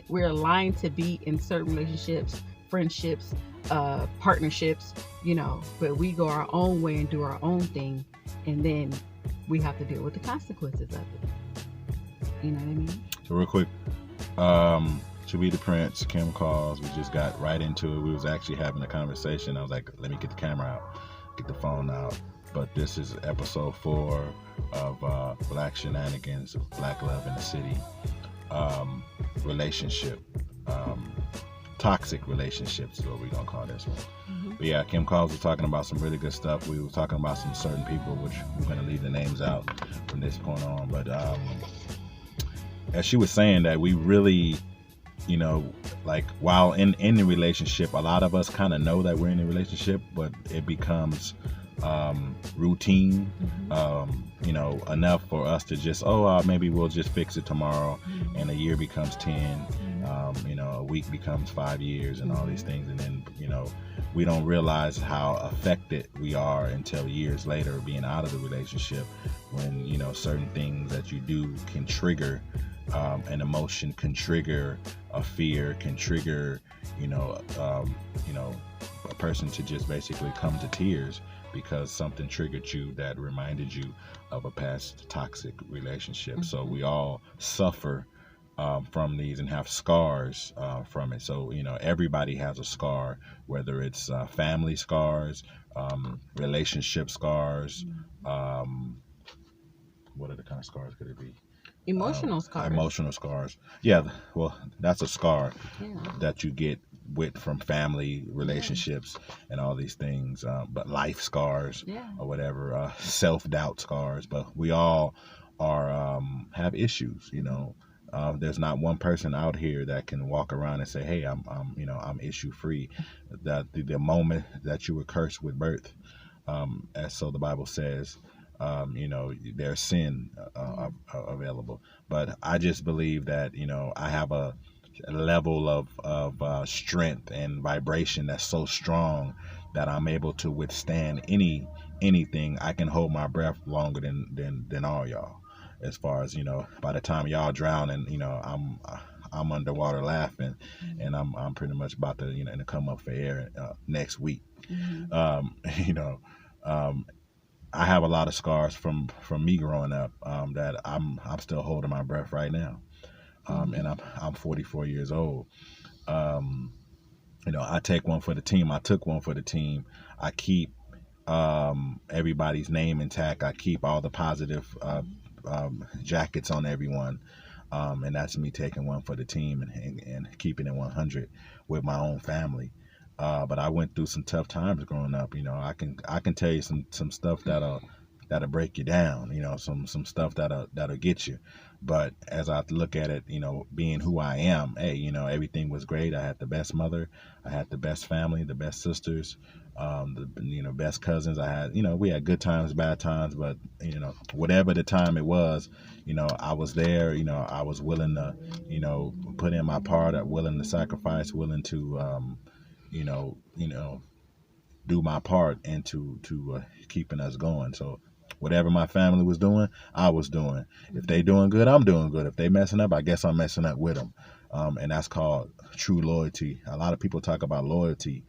we're aligned to be in certain relationships, friendships, partnerships, but we go our own way and do our own thing, and then we have to deal with the consequences of it. You know what I mean? So real quick, to be the Prince, Kim Kalls, we just got right into it. We was actually having a conversation. I was like, let me get the camera out, get the phone out. But this is episode 4 of Black Shenanigans, BlackLove in the City. Relationship, toxic relationships is what we're going to call this one. Mm-hmm. But yeah, Kim Kalls was talking about some really good stuff. We were talking about some certain people, which we're going to leave the names out from this point on. But as she was saying that we really, like while in the relationship, a lot of us kind of know that we're in a relationship, but it becomes routine, enough for us to just, maybe we'll just fix it tomorrow, and a year becomes 10, a week becomes 5 years, and all these things, and then, we don't realize how affected we are until years later being out of the relationship, when, certain things that you do can trigger an emotion, can trigger a fear, can trigger, a person to just basically come to tears because something triggered you that reminded you of a past toxic relationship. Mm-hmm. So we all suffer from these and have scars from it. So, everybody has a scar, whether it's family scars, relationship scars. What other kind of scars could it be? Emotional scars. Emotional scars. Yeah, well, that's a scar that you get from family relationships and all these things, but life scars or whatever, self-doubt scars. But we all are have issues. There's not one person out here that can walk around and say, "Hey, I'm issue free." That the moment that you were cursed with birth, as so the Bible says, there's sin available. But I just believe that I have a level of strength and vibration that's so strong that I'm able to withstand anything. I can hold my breath longer than all y'all. As far as by the time y'all drown, and I'm underwater laughing, and I'm pretty much about to come up for air next week. Mm-hmm. I have a lot of scars from me growing up that I'm still holding my breath right now. And I'm 44 years old. I take one for the team. I took one for the team. I keep everybody's name intact. I keep all the positive jackets on everyone. And that's me taking one for the team and keeping it 100 with my own family. But I went through some tough times growing up. I can tell you some stuff that'll break you down. Some stuff that'll get you. But as I look at it, being who I am, hey, everything was great. I had the best mother, I had the best family, the best sisters, the best cousins. I had, we had good times, bad times, but whatever the time it was, I was there. I was willing to, put in my part, willing to sacrifice, willing to, do my part into keeping us going. So whatever my family was doing, I was doing. If they doing good, I'm doing good. If they messing up, I guess I'm messing up with them. And that's called true loyalty. A lot of people talk about loyalty,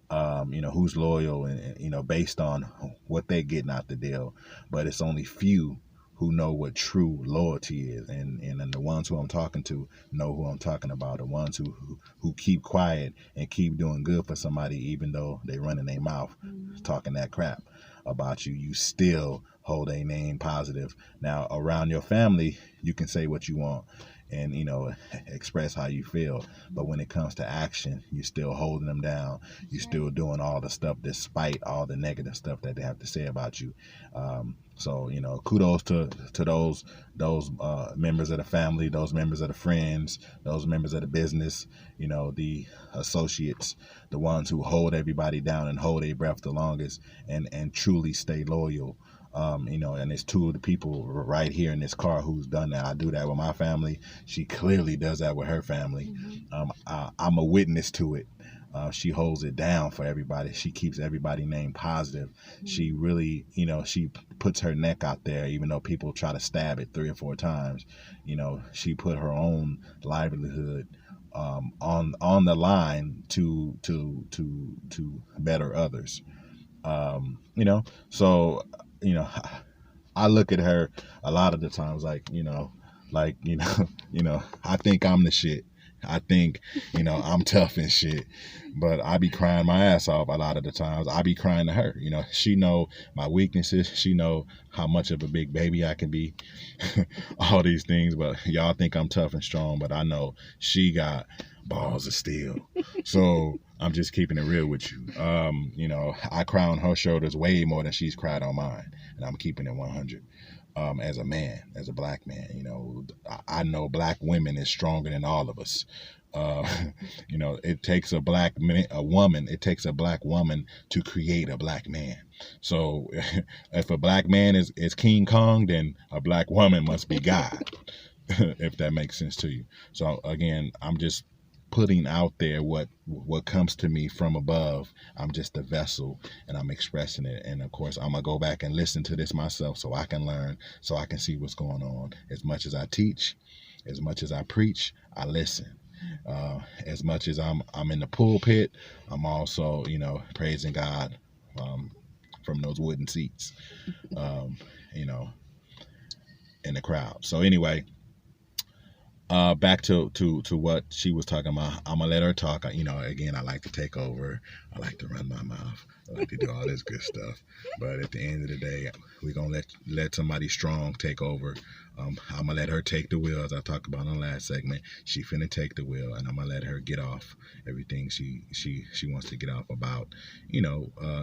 who's loyal and based on what they're getting out the deal. But it's only few who know what true loyalty is, and the ones who I'm talking to know who I'm talking about. The ones who keep quiet and keep doing good for somebody, even though they running their mouth, talking that crap about you, you still hold a name positive. Now around your family, you can say what you want and express how you feel, but when it comes to action, you're still holding them down. You're still doing all the stuff despite all the negative stuff that they have to say about you. So kudos to those members of the family, those members of the friends, those members of the business, the associates, the ones who hold everybody down and hold their breath the longest and truly stay loyal. And it's two of the people right here in this car who's done that. I do that with my family. She clearly does that with her family. I'm a witness to it. She holds it down for everybody. She keeps everybody's name positive. She really, she puts her neck out there, even though people try to stab it 3 or 4 times. She put her own livelihood on the line to better others. You know, so you know, I look at her a lot of the times like, I think I'm the shit. I think, I'm tough and shit, but I be crying my ass off a lot of the times. I be crying to her. She know my weaknesses. She know how much of a big baby I can be, all these things. But y'all think I'm tough and strong, but I know she got balls of steel. So I'm just keeping it real with you. I cry on her shoulders way more than she's cried on mine, and I'm keeping it 100. As a man, as a black man, I know black women is stronger than all of us. It takes a woman. It takes a black woman to create a black man. So if a black man is King Kong, then a black woman must be God, if that makes sense to you. So again, I'm just putting out there what comes to me from above. I'm just a vessel, and I'm expressing it. And of course, I'm gonna go back and listen to this myself so I can learn, so I can see what's going on. As much as I teach, as much as I preach, I listen. As much as I'm in the pulpit, I'm also praising God from those wooden seats, in the crowd. So anyway, back to what she was talking about. I'm gonna let her talk. Again, I like to take over. I like to run my mouth. I like to do all this good stuff. But at the end of the day, we're gonna let somebody strong take over. I'm gonna let her take the wheel, as I talked about in the last segment. She finna take the wheel, and I'm gonna let her get off everything she wants to get off about.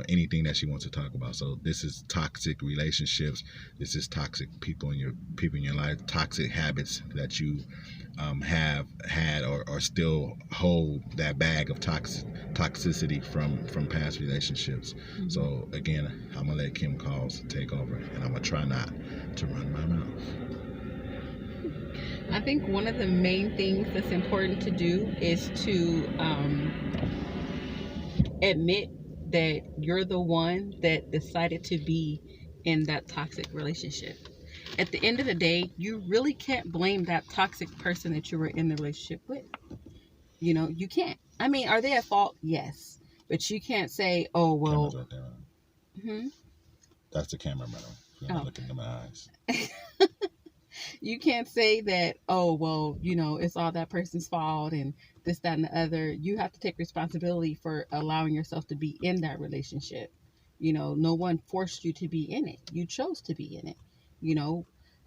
Anything that she wants to talk about. So this is toxic relationships. This is toxic people in your life. Toxic habits that you have had or still hold that bag of toxicity from past relationships. Mm-hmm. So again, I'm gonna let Kim Kalls take over, and I'm gonna try not to run my mouth. I think one of the main things that's important to do is to admit that you're the one that decided to be in that toxic relationship. At the end of the day, you really can't blame that toxic person that you were in the relationship with. You can't. I mean, are they at fault? Yes. But you can't say, oh, well. Camera's right there. Mm-hmm. That's the camera, madam. You're not looking in my eyes. You can't say that, oh, well, it's all that person's fault and this, that, and the other. You have to take responsibility for allowing yourself to be in that relationship. No one forced you to be in it. You chose to be in it.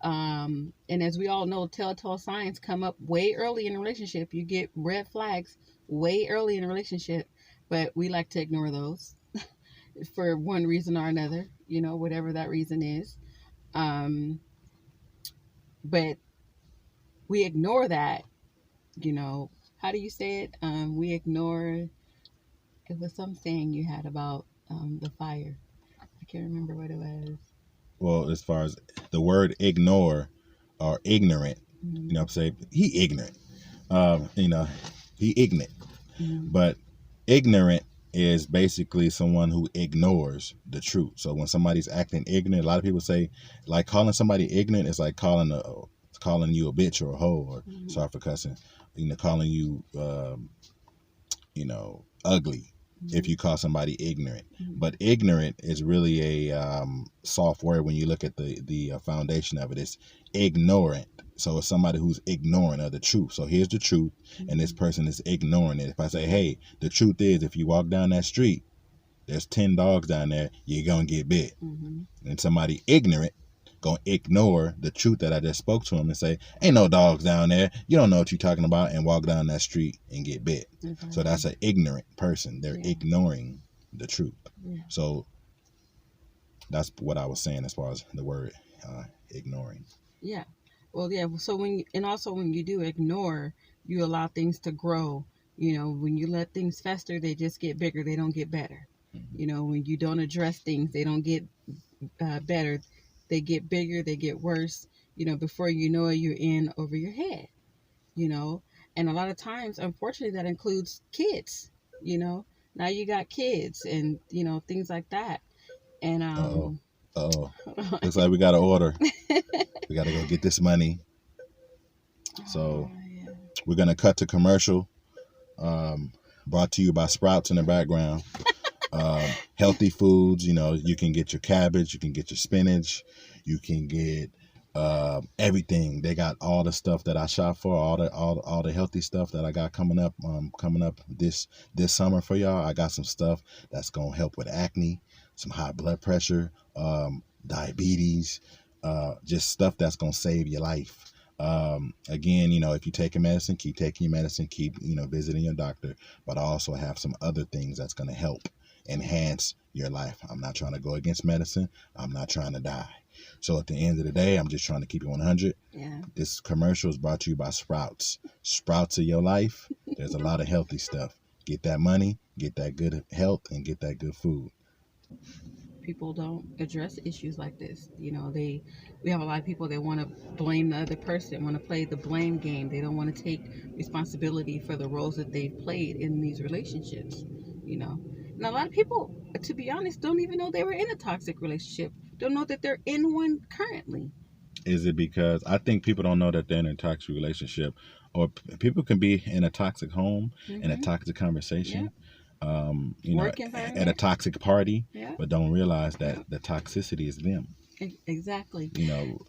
And as we all know, telltale signs come up way early in a relationship. You get red flags way early in a relationship, but we like to ignore those for one reason or another, whatever that reason is. But we ignore that, how do you say it? We ignore, it was some saying you had about the fire. I can't remember what it was. Well, as far as the word ignore or ignorant, mm-hmm. I'm saying he ignorant. He ignorant. Mm-hmm. But ignorant is basically someone who ignores the truth. So when somebody's acting ignorant, a lot of people say, like, calling somebody ignorant is like calling you a bitch or a hoe, or mm-hmm. sorry for cussing, calling you, ugly. Mm-hmm. If you call somebody ignorant. Mm-hmm. But ignorant is really a soft word when you look at the foundation of it. It's ignorant. So it's somebody who's ignorant of the truth. So here's the truth, mm-hmm. and this person is ignoring it. If I say, hey, the truth is, if you walk down that street, there's 10 dogs down there, you're going to get bit. Mm-hmm. And somebody ignorant going to ignore the truth that I just spoke to him and say, ain't no dogs down there. You don't know what you're talking about, and walk down that street and get bit. Mm-hmm. So that's an ignorant person. They're ignoring the truth. Yeah. So that's what I was saying as far as the word ignoring. Yeah. Well, yeah. So when you do ignore, you allow things to grow. When you let things fester, they just get bigger. They don't get better. Mm-hmm. When you don't address things, they don't get better. They get bigger, they get worse, before you know it, you're in over your head, and a lot of times, unfortunately, that includes kids, now you got kids and, things like that. And, looks like we got to order. We got to go get this money. So we're going to cut to commercial. Brought to you by Sprouts in the background. Healthy foods, you know, you can get your cabbage, you can get your spinach, you can get everything. They got all the stuff that I shop for, all the healthy stuff that I got coming up this summer for y'all. I got some stuff that's gonna help with acne, some high blood pressure, diabetes, just stuff that's gonna save your life. Again, you know, if you're taking medicine, keep taking your medicine, keep, you know, visiting your doctor, but I also have some other things that's gonna help enhance your life. I'm not trying to go against medicine. I'm not trying to die. So at the end of the day, I'm just trying to keep it 100. Yeah. This commercial is brought to you by Sprouts. Sprouts of your life. There's a lot of healthy stuff. Get that money, get that good health, and get that good food. People don't address issues like this. You know, we have a lot of people that want to blame the other person, want to play the blame game. They don't want to take responsibility for the roles that they've played in these relationships, you know. And a lot of people, to be honest, don't even know they were in a toxic relationship. Don't know that they're in one currently. Is it because I think people don't know that they're in a toxic relationship, or people can be in a toxic home, in a toxic conversation, you know, at a toxic party, but don't realize that the toxicity is them. Exactly. You know,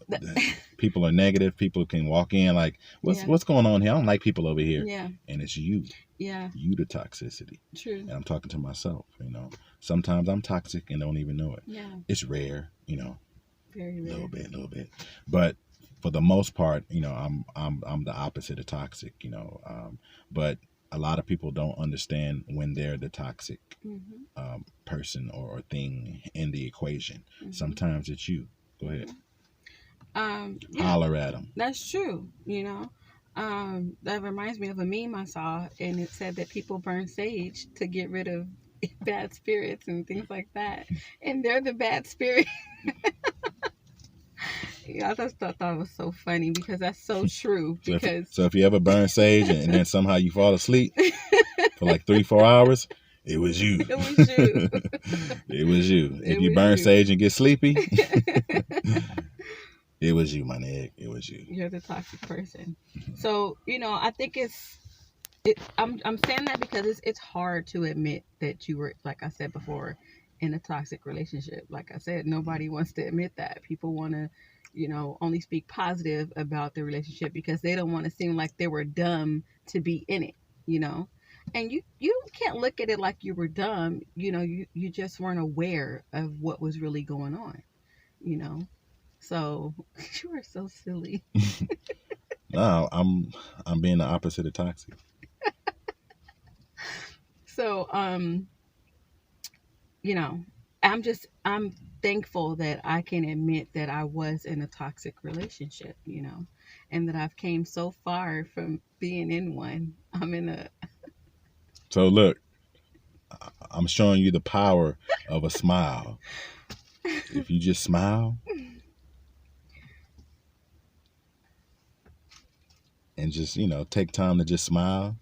people are negative. People can walk in like, what's going on here? I don't like people over here. Yeah. And it's you. Yeah. You the toxicity. True. And I'm talking to myself, you know. Sometimes I'm toxic and don't even know it. Yeah. It's rare, you know. Very rare. A little bit. But for the most part, you know, I'm the opposite of toxic, you know. But a lot of people don't understand when they're the toxic person or thing in the equation. Sometimes it's you. Go ahead. Holler at them. That's true. You know, that reminds me of a meme I saw, and it said that people burn sage to get rid of bad spirits and things like that, and they're the bad spirit. Yeah, I just thought that was so funny because that's so true. So if you ever burn sage and then somehow you fall asleep for like 3-4 hours, it was you. It was you. It was you. If you burn sage and get sleepy, it was you, my nigga. It was you. You're the toxic person. So, you know, I think I'm saying that because it's hard to admit that you were, like I said before, in a toxic relationship. Like I said, nobody wants to admit that. People want to, you know, only speak positive about the relationship because they don't want to seem like they were dumb to be in it, you know. And you can't look at it like you were dumb. You know, you just weren't aware of what was really going on, you know. So you are so silly. No, I'm being the opposite of toxic. So you know, I'm thankful that I can admit that I was in a toxic relationship, you know, and that I've came so far from being in one. I'm in a. So look, I'm showing you the power of a smile. If you just smile and just, you know, take time to just smile,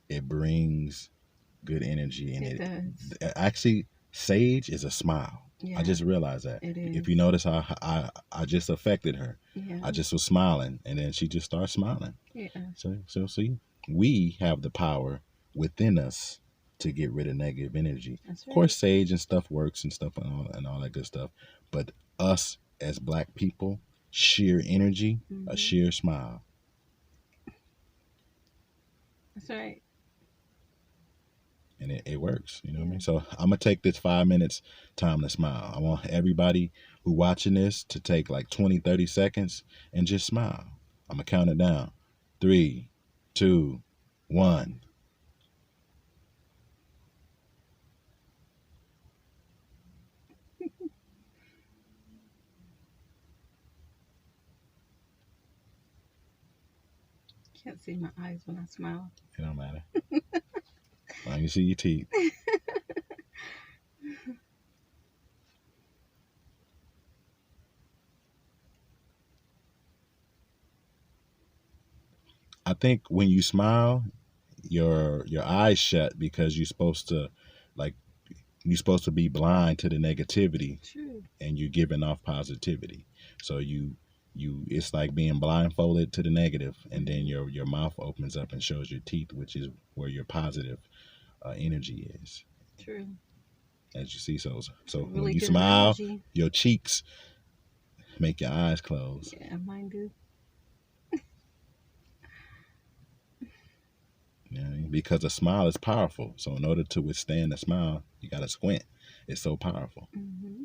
it brings good energy. And it does. Actually, sage is a smile. Yeah. I just realized that. It is. If you notice how I just affected her. Yeah. I just was smiling, and then she just started smiling. Yeah. So see, we have the power within us to get rid of negative energy. That's right. Of course, sage and stuff works and stuff and all that good stuff. But us as Black people, sheer energy, a sheer smile. That's right. And it works, you know what I mean? So I'm going to take this 5 minutes time to smile. I want everybody who watching this to take like 20, 30 seconds and just smile. I'm going to count it down. 3, 2, 1. Can't see my eyes when I smile. It don't matter. As long as you see your teeth. I think when you smile, your eyes shut because you're supposed to be blind to the negativity. True. And you're giving off positivity. So you it's like being blindfolded to the negative, and then your mouth opens up and shows your teeth, which is where your positive energy is. True. As you see, so Really when you good smile, analogy. your cheeks make your eyes close. Yeah, mine do. You know what I mean? Because a smile is powerful. So in order to withstand a smile, you got to squint. It's so powerful. Mm-hmm.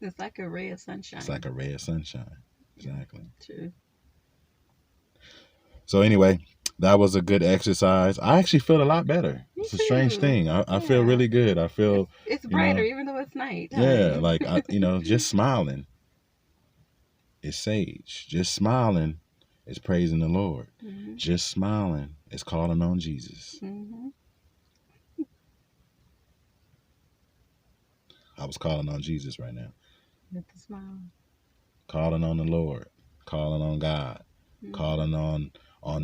It's like a ray of sunshine. It's like a ray of sunshine. Exactly. True. So anyway, that was a good exercise. I actually feel a lot better. Me It's a strange too. thing. I Yeah. feel really good. I feel It's brighter, you know, even though it's night. yeah, like just smiling is sage. Just smiling is praising the Lord. Mm-hmm. Just smiling is calling on Jesus. Mm-hmm. I was calling on Jesus right now. With the smile. Calling on the Lord. Calling on God. Mm-hmm. Calling on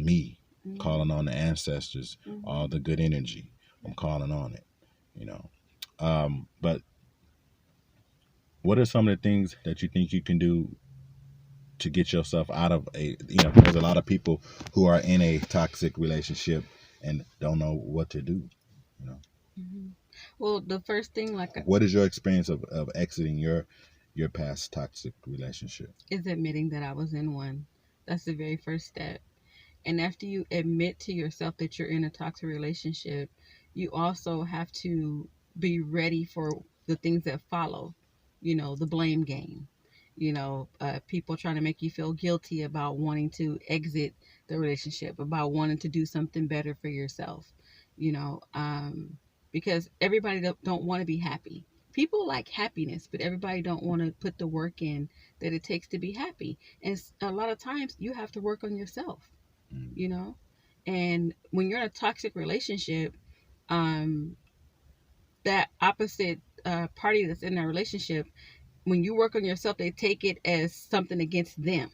me. Mm-hmm. Calling on the ancestors. Mm-hmm. All the good energy. I'm calling on it. But what are some of the things that you think you can do to get yourself out of there's a lot of people who are in a toxic relationship and don't know what to do, Mm-hmm. Well, the first thing, what is your experience of exiting your past toxic relationship? Is admitting that I was in one. That's the very first step. And after you admit to yourself that you're in a toxic relationship, you also have to be ready for the things that follow, the blame game, people trying to make you feel guilty about wanting to exit the relationship, about wanting to do something better for yourself, because everybody don't want to be happy. People like happiness, but everybody don't want to put the work in that it takes to be happy. And a lot of times you have to work on yourself, and when you're in a toxic relationship, that opposite party that's in that relationship, when you work on yourself, they take it as something against them.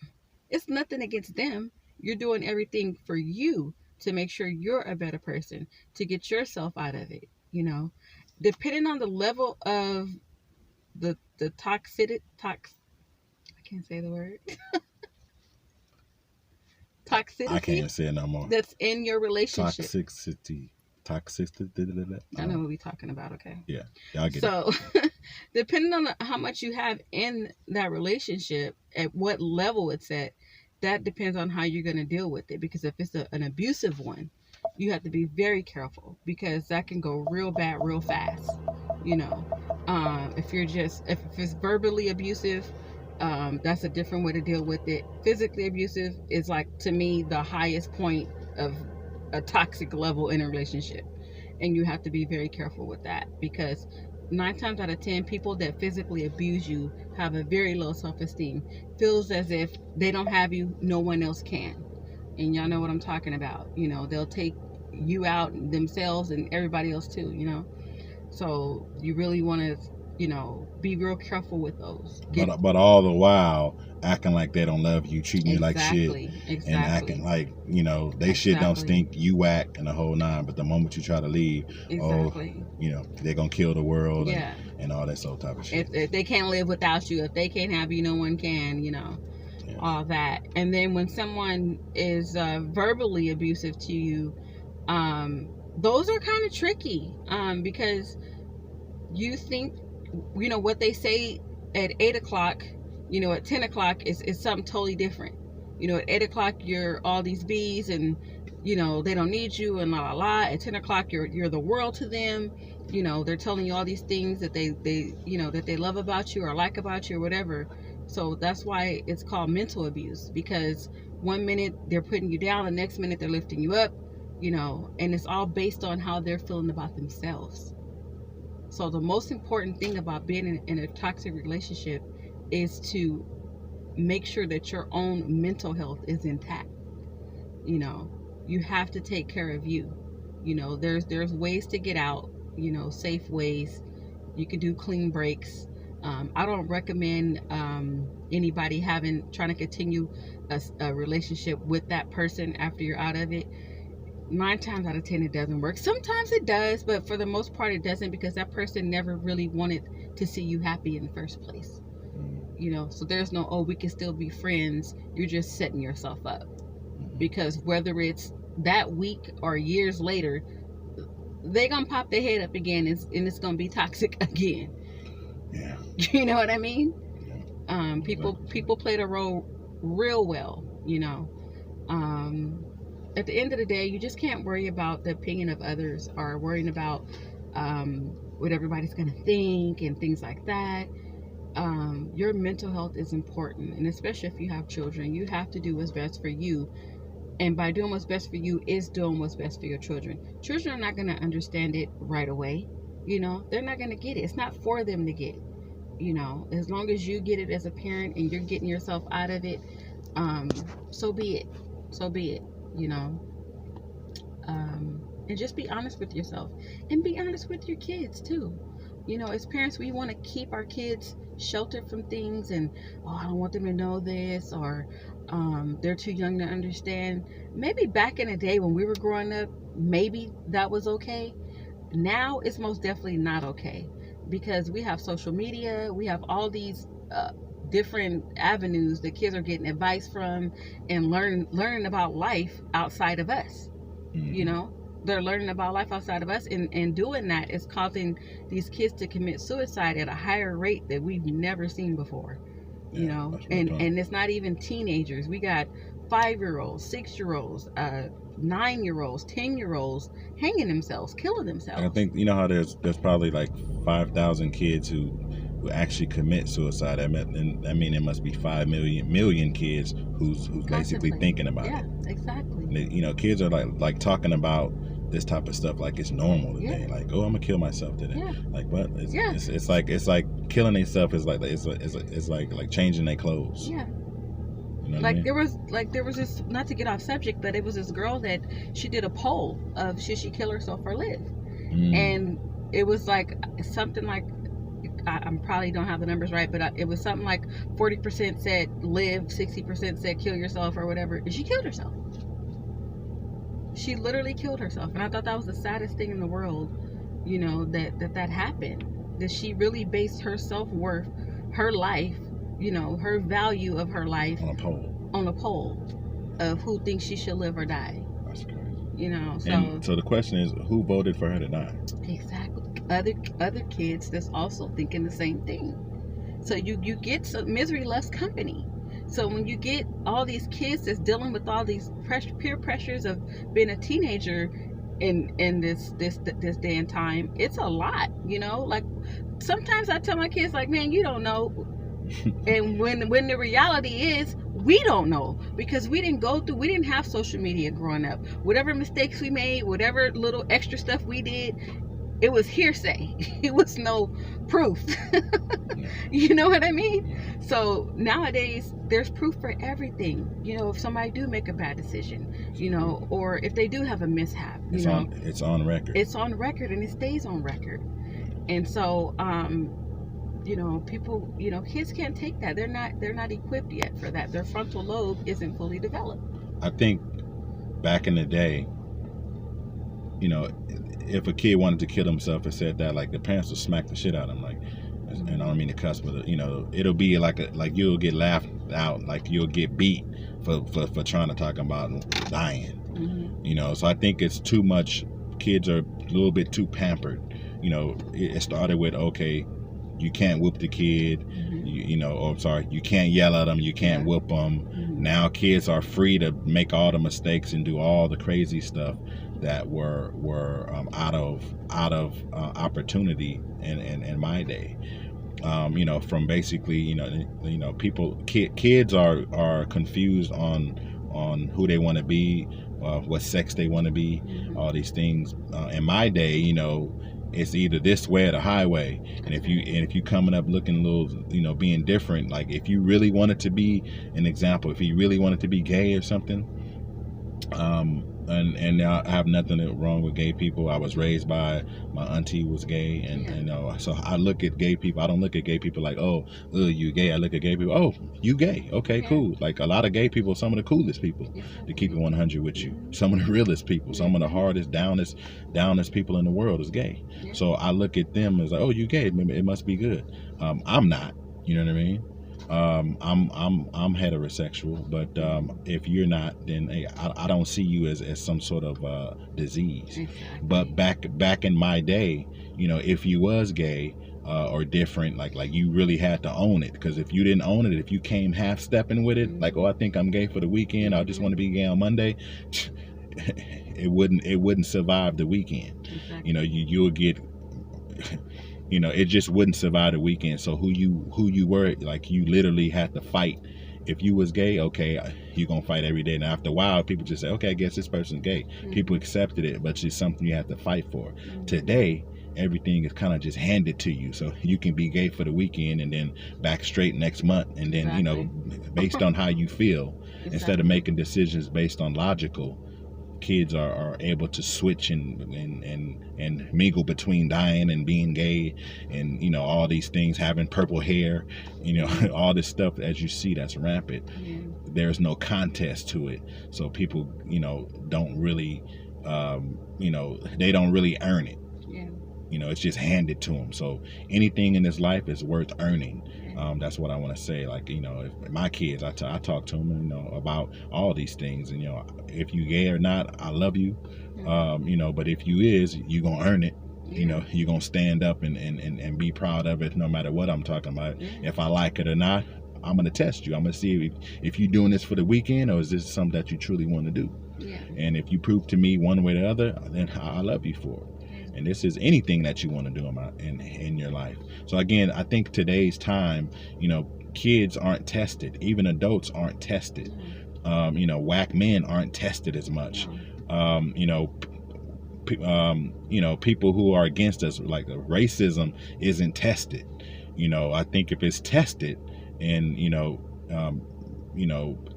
It's nothing against them. You're doing everything for you to make sure you're a better person, to get yourself out of it, depending on the level of the toxicity. I can't say the word. Toxicity. I can't say it no more. That's in your relationship. Toxicity. I know what we're talking about. Okay. Yeah, I get it. So, depending on how much you have in that relationship, at what level it's at, that depends on how you're going to deal with it. Because if it's an abusive one, you have to be very careful, because that can go real bad real fast. If it's verbally abusive, that's a different way to deal with it. Physically abusive is, like, to me, the highest point of a toxic level in a relationship, and you have to be very careful with that, because 9 times out of 10 people that physically abuse you have a very low self-esteem, feels as if they don't have you, no one else can. And y'all know what I'm talking about. They'll take you out themselves and everybody else too, so you really want to be real careful with those. But all the while acting like they don't love you, treating you like shit, exactly. and acting like they shit don't stink, you whack, and the whole nine. But the moment you try to leave, they're gonna kill the world, and all that sort of type of shit. If they can't live without you, if they can't have you, no one can, all that. And then when someone is verbally abusive to you, those are kind of tricky, because you think what they say at 8 o'clock, at 10 o'clock is something totally different. At 8 o'clock you're all these bees, and they don't need you, and la la la. At 10 o'clock you're the world to them. They're telling you all these things that they that they love about you or like about you or whatever. So that's why it's called mental abuse, because one minute they're putting you down, the next minute they're lifting you up, and it's all based on how they're feeling about themselves. So the most important thing about being in a toxic relationship is to make sure that your own mental health is intact. You have to take care of you. There's ways to get out, safe ways. You can do clean breaks. I don't recommend anybody trying to continue a relationship with that person after you're out of it. 9 times out of 10 it doesn't work. Sometimes it does, but for the most part it doesn't, because that person never really wanted to see you happy in the first place. You know, so there's no, oh, we can still be friends. You're just setting yourself up. Because whether it's that week or years later, they're going to pop their head up again and it's going to be toxic again. Yeah. You know what I mean? Yeah. People play the role real well, you know. At the end of the day, you just can't worry about the opinion of others or worrying about what everybody's going to think and things like that. Your mental health is important, and especially if you have children, you have to do what's best for you. And by doing what's best for you is doing what's best for your children. Children are not going to understand it right away. You know, they're not going to get it. It's not for them to get it. You know, as long as you get it as a parent and you're getting yourself out of it, so be it. So be it, you know. And just be honest with yourself. And be honest with your kids, too. You know, as parents, we want to keep our kids sheltered from things and, oh, I don't want them to know this, or they're too young to understand. Maybe back in the day when we were growing up, maybe that was okay. Now it's most definitely not okay, because we have social media, we have all these different avenues that kids are getting advice from and learning about life outside of us. Mm-hmm. You know, they're learning about life outside of us, and doing that is causing these kids to commit suicide at a higher rate that we've never seen before. You know, and it's not even teenagers. We got 5-year-olds, 6-year-olds, 9-year-olds, 10-year-olds hanging themselves, killing themselves. I think, you know how there's probably like 5,000 kids who actually commit suicide. I mean, it must be 5 million kids who's basically thinking about it. Yeah, exactly. You know, kids are like talking about this type of stuff like it's normal today. Yeah. Like, oh, I'm gonna kill myself today. Yeah. Like, what? It's like killing themselves is like it's like changing their clothes. Yeah. You know like I mean? there was this, not to get off subject, but it was this girl that she did a poll of should she kill herself or live, and it was like something like, I probably don't have the numbers right, but it was something like 40% said live, 60% said kill yourself or whatever, and she killed herself. She literally killed herself, and I thought that was the saddest thing in the world, you know, that happened. That she really based her self-worth, her life, you know, her value of her life on a poll of who thinks she should live or die. That's crazy. You know, so the question is, who voted for her to die? Exactly. Other kids that's also thinking the same thing. So you get some misery loves company. So when you get all these kids that's dealing with all these peer pressures of being a teenager in this day and time, it's a lot, you know. Like sometimes I tell my kids, like, man, you don't know. And when the reality is, we don't know, because we didn't have social media growing up. Whatever mistakes we made, whatever little extra stuff we did, it was hearsay. It was no proof. You know what I mean? So nowadays there's proof for everything. You know, if somebody do make a bad decision, you know, or if they do have a mishap, it's on record. It's on record, and it stays on record. And so you know, people, you know, kids can't take that. They're not equipped yet for that. Their frontal lobe isn't fully developed. I think back in the day, you know, if a kid wanted to kill himself and said that, like, the parents would smack the shit out of him, like, and I don't mean to cuss, but you know, it'll be like you'll get laughed out, like you'll get beat for trying to talk about dying. Mm-hmm. You know, so I think it's too much. Kids are a little bit too pampered. You know, it started with, okay, you can't whoop the kid, you can't yell at them, you can't whoop them. Mm-hmm. Now kids are free to make all the mistakes and do all the crazy stuff that were out of opportunity in my day. You know, from basically, you know, kids are confused on who they want to be, what sex they want to be, all these things. In my day, you know, it's either this way or the highway. And if you coming up looking a little, you know, being different, like if you really wanted to be an example, if you really wanted to be gay or something, and now I have nothing wrong with gay people. I was raised by my auntie was gay, and so I look at gay people. I don't look at gay people like, oh, you gay. I look at gay people, oh, you gay. Okay, cool. Like a lot of gay people, some of the coolest people to keep it 100 with you. Some of the realest people, some of the hardest, downest people in the world is gay. So I look at them as like, oh, you gay. It must be good. I'm not. You know what I mean? I'm heterosexual, but if you're not, then hey, I don't see you as some sort of disease. Exactly. But back in my day, if you was gay or different, like you really had to own it. Because if you didn't own it, if you came half stepping with it, like, oh, I think I'm gay for the weekend, I just want to be gay on Monday, it wouldn't survive the weekend. Exactly. You'll get it just wouldn't survive the weekend. So who you were, like, you literally had to fight. If you was gay, okay, you're gonna fight every day. And after a while, people just say, okay, I guess this person's gay. People accepted it, but it's something you have to fight for. Today, everything is kind of just handed to you, so you can be gay for the weekend and then back straight next month, and then based on how you feel, instead of making decisions based on logical. Kids are able to switch and mingle between dying and being gay, and all these things, having purple hair, all this stuff, as you see, that's rampant. There's no contest to it, so people don't really they don't really earn it. It's just handed to them. So anything in this life is worth earning. That's what I want to say. Like, if my kids, I talk to them, about all these things. And, if you gay or not, I love you. But if you is, you going to earn it. You're going to stand up and be proud of it, no matter what I'm talking about. If I like it or not, I'm going to test you. I'm going to see if you're doing this for the weekend, or is this something that you truly want to do? And if you prove to me one way or the other, then I love you for it. And this is anything that you want to do in your life. So again, I think today's time, kids aren't tested. Even adults aren't tested. Whack men aren't tested as much. People who are against us, like racism, isn't tested. I think if it's tested and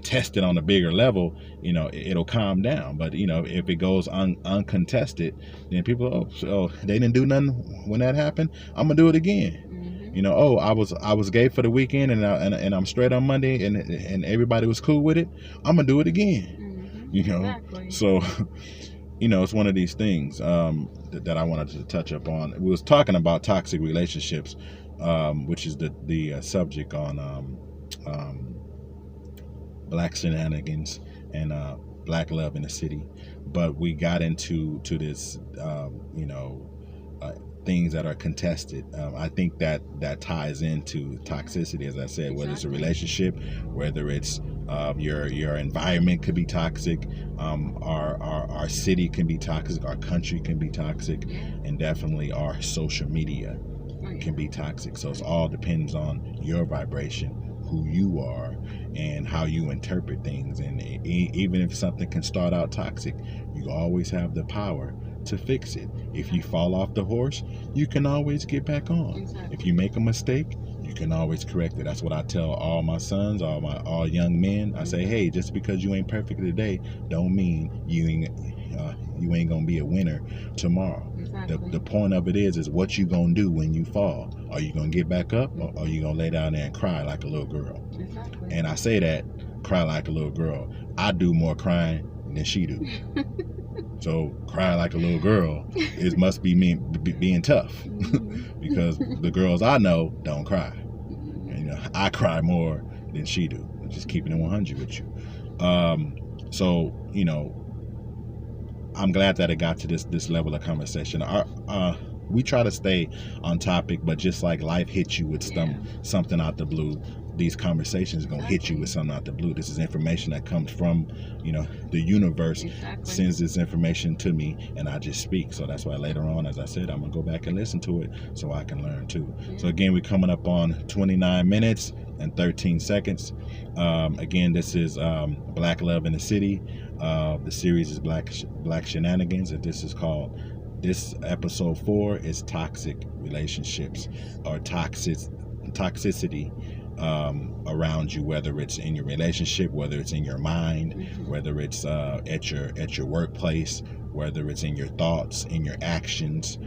tested on a bigger level, it'll calm down. But if it goes uncontested, then people, they didn't do nothing when that happened, I'm gonna do it again. I was gay for the weekend and I'm straight on Monday, and everybody was cool with it, I'm gonna do it again. Exactly. So it's one of these things that I wanted to touch up on. We was talking about toxic relationships, which is the subject on Black Shenanigans and Black Love in the City. But we got into this things that are contested. I think that ties into toxicity, as I said. Whether it's a relationship, whether it's your environment could be toxic, our city can be toxic, our country can be toxic, and definitely our social media can be toxic. So it all depends on your vibration, who you are, and how you interpret things. And even if something can start out toxic, you always have the power to fix it. If you fall off the horse, you can always get back on. Exactly. If you make a mistake, you can always correct it. That's what I tell all my sons, all young men. I say, hey, just because you ain't perfect today, don't mean you ain't gonna be a winner tomorrow. Exactly. The point of it is what you gonna do when you fall. Are you gonna get back up, or are you gonna lay down there and cry like a little girl? Exactly. And I say that, cry like a little girl. I do more crying than she do. So crying like a little girl, it must be me being tough. Because the girls I know don't cry. And, I cry more than she do. Just keeping it 100 with you. So I'm glad that it got to this level of conversation. We try to stay on topic, but just like life hits you with something out the blue, these conversations are going to hit you with something out the blue. This is information that comes from, the universe sends this information to me, and I just speak. So that's why later on, as I said, I'm going to go back and listen to it so I can learn too. So again, we're coming up on 29 minutes and 13 seconds. Again, this is Black Love in the City. The series is Black Shenanigans, and this episode 4 is toxic relationships, or toxicity around you, whether it's in your relationship, whether it's in your mind, whether it's at your workplace, whether it's in your thoughts, in your actions,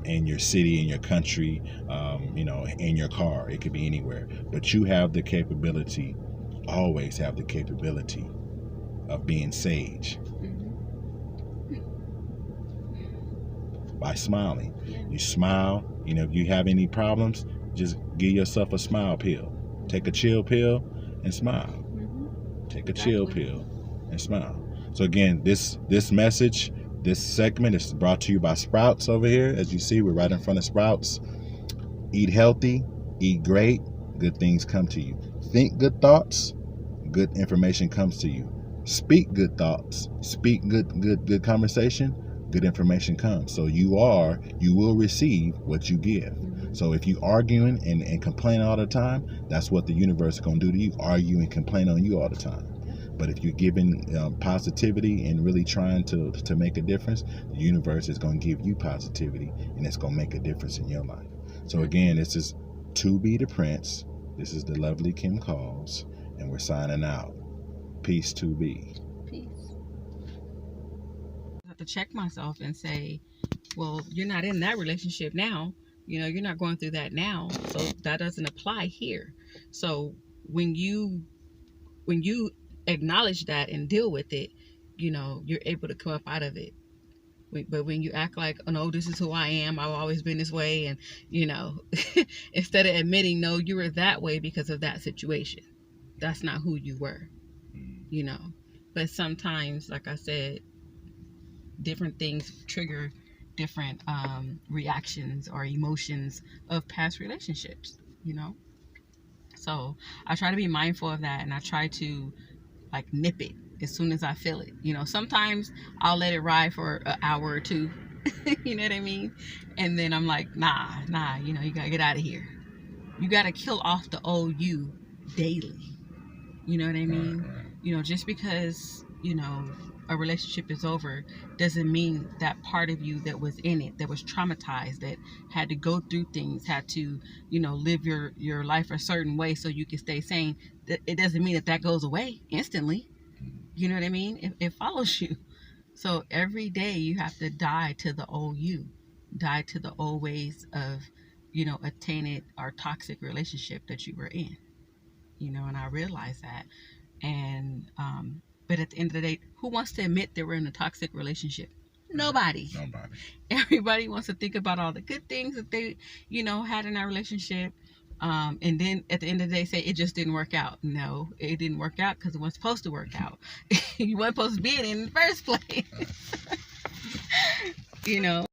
in your city, in your country, in your car. It could be anywhere. But you have the capability, always have the capability of being sage. By smiling. You smile. If you have any problems, just give yourself a smile pill. Take a chill pill and smile. Mm-hmm. Take a chill pill and smile. So again, this message, this segment is brought to you by Sprouts over here. As you see, we're right in front of Sprouts. Eat healthy, eat great, good things come to you. Think good thoughts, good information comes to you. Speak good thoughts, speak good conversation, good information comes. So you will receive what you give. So if you arguing and complaining all the time, that's what the universe is going to do to you. Argue and complain on you all the time. But if you're giving positivity and really trying to make a difference, the universe is going to give you positivity, and it's going to make a difference in your life. So again, this is To Be the Prince. This is the lovely Kim Kalls, and we're signing out. Peace to be. Peace. I have to check myself and say, well, you're not in that relationship now. You know, you're not going through that now. So that doesn't apply here. So when you acknowledge that and deal with it, you know, you're able to come up out of it. But when you act like, oh no, this is who I am, I've always been this way, and you know, instead of admitting, no, you were that way because of that situation, that's not who you were, you know. But sometimes, like I said, different things trigger different reactions or emotions of past relationships, you know. So I try to be mindful of that, and I try to like nip it as soon as I feel it. You know, sometimes I'll let it ride for an hour or two. You know what I mean? And then I'm like, nah, you know, you gotta get out of here. You gotta kill off the old you daily. You know what I mean? You know, just because, you know, a relationship is over doesn't mean that part of you that was in it, that was traumatized, that had to go through things, had to, you know, live your life a certain way so you can stay sane. It doesn't mean that goes away instantly. You know what I mean? It follows you. So every day you have to die to the old you, die to the old ways of, you know, a tainted or toxic relationship that you were in. You know, and I realize that. And but at the end of the day, who wants to admit they were in a toxic relationship? Nobody. Everybody wants to think about all the good things that they, you know, had in that relationship. And then at the end of the day say it just didn't work out. No, it didn't work out because it wasn't supposed to work out. You weren't supposed to be in the first place. You know.